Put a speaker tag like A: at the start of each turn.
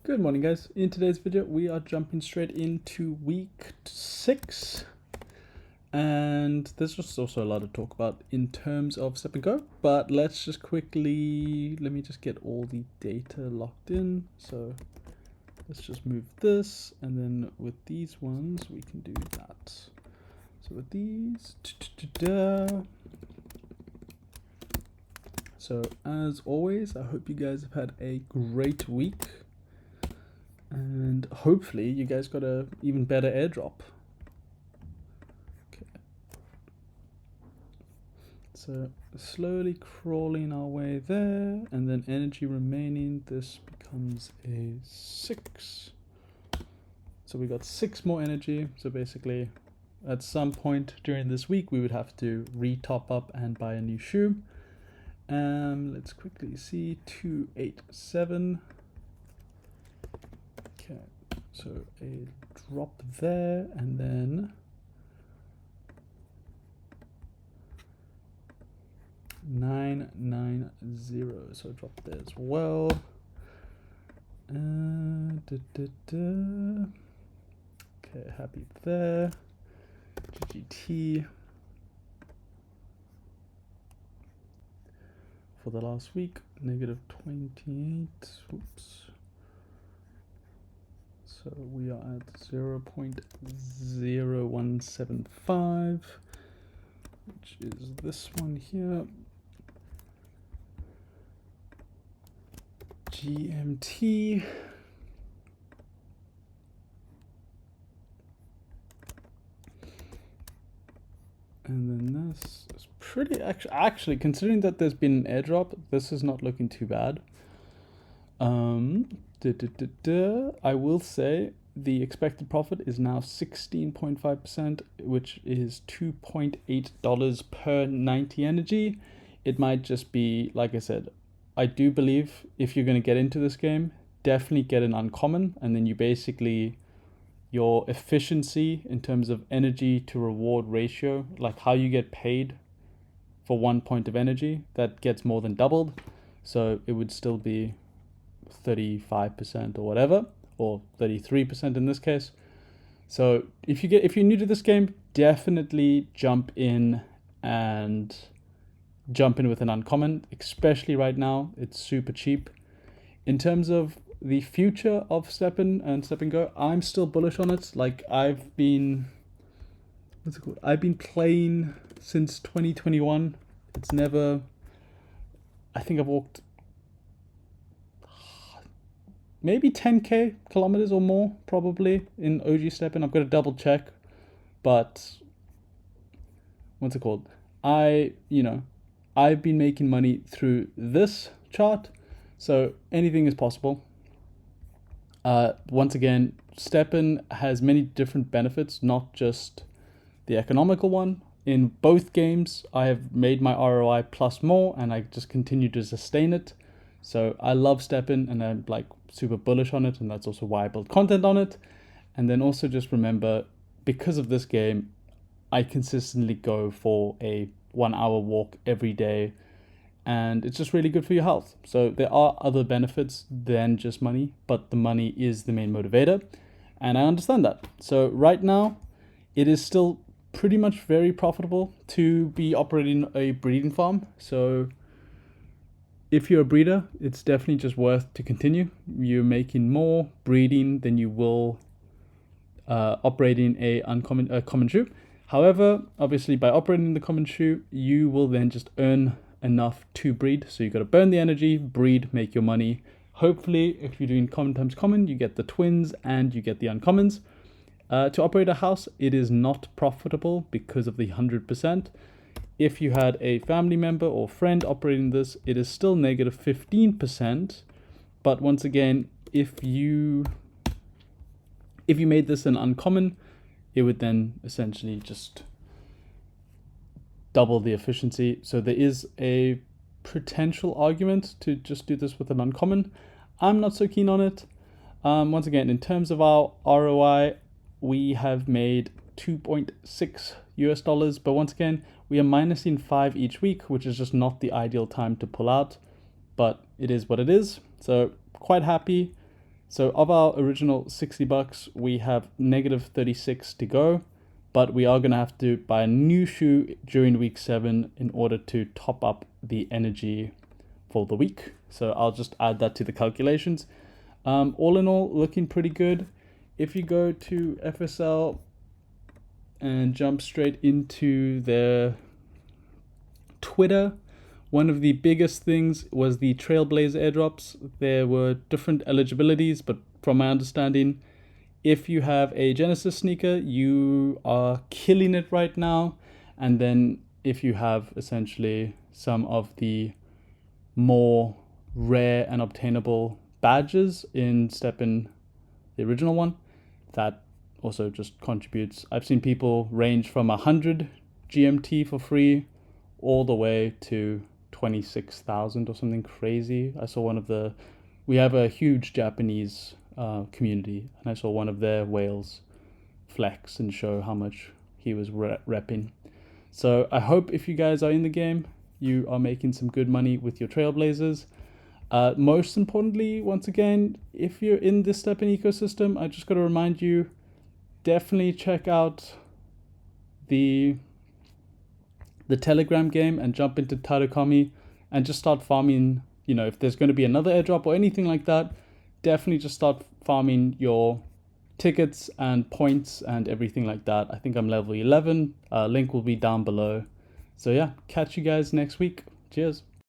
A: Good morning, guys. In today's video we are jumping straight into week 6, and there's just also a lot to talk about in terms of Stepn, but let's just quickly, let me just get all the data locked in. So let's just move this, and then with these ones we can do that. So with these, so as always, I hope you guys have had a great week. And hopefully you guys got a even better airdrop. Okay. So slowly crawling our way there, and then energy remaining, this becomes a 6. So we got 6 more energy. So basically at some point during this week we would have to re-top up and buy a new shoe. Let's quickly see, 287. Okay, so a drop there, and then 990. So a drop there as well. Okay, happy there. GGT for the last week, -28. Oops. So we are at 0.0175, which is this one here. GMT. And then this is pretty, actually considering that there's been an airdrop, this is not looking too bad. I will say the expected profit is now 16.5%, which is $2.8 per 90 energy. It might just be, like I said, I do believe if you're going to get into this game, definitely get an uncommon, and then you basically, your efficiency in terms of energy to reward ratio, like how you get paid for 1 point of energy, that gets more than doubled. So it would still be 35% or whatever, or 33% in this case. So if you're new to this game, definitely jump in with an uncommon, especially right now. It's super cheap. In terms of the future of Stepn and Stepn, I'm still bullish on it. Like I've been playing since 2021. It's never, I think I've walked maybe 10k kilometers or more probably in OG Stepn. I've got to double check, but what's it called? I've been making money through this chart, so anything is possible. Once again, Stepn has many different benefits, not just the economical one. In both games, I have made my ROI plus more, and I just continue to sustain it. So I love Stepn, and I'm like super bullish on it, and that's also why I build content on it. And then also just remember, because of this game, I consistently go for a 1 hour walk every day, and it's just really good for your health. So there are other benefits than just money, but the money is the main motivator, and I understand that. So right now, it is still pretty much very profitable to be operating a breeding farm. So if you're a breeder, it's definitely just worth to continue. You're making more breeding than you will operating a common shoe. However, obviously by operating the common shoe, you will then just earn enough to breed. So you got to burn the energy, breed, make your money. Hopefully, if you're doing common times common, you get the twins and you get the uncommons. To operate a house, it is not profitable because of the 100%. If you had a family member or friend operating this, it is still -15%. But once again, if you made this an uncommon, it would then essentially just double the efficiency. So there is a potential argument to just do this with an uncommon. I'm not so keen on it. Once again, in terms of our ROI, we have made $2.6, but once again, we are minusing 5 each week, which is just not the ideal time to pull out, but it is what it is. So quite happy. So of our original $60, we have negative 36 to go, but we are going to have to buy a new shoe during week 7 in order to top up the energy for the week. So I'll just add that to the calculations. All in all, looking pretty good. If you go to FSL and jump straight into their Twitter, one of the biggest things was the Trailblazer airdrops. There were different eligibilities, but from my understanding, if you have a Genesis sneaker, you are killing it right now. And then if you have essentially some of the more rare and obtainable badges in Stepn, the original one, that also just contributes. I've seen people range from 100 GMT for free all the way to 26,000 or something crazy. I saw we have a huge Japanese community, and I saw one of their whales flex and show how much he was repping. So I hope if you guys are in the game, you are making some good money with your Trailblazers. Most importantly, once again, if you're in this Stepn ecosystem, I just got to remind you, definitely check out the Telegram game and jump into Tarukomi and just start farming. If there's going to be another airdrop or anything like that, definitely just start farming your tickets and points and everything like that. I think I'm level 11. Link will be down below. So yeah, catch you guys next week. Cheers.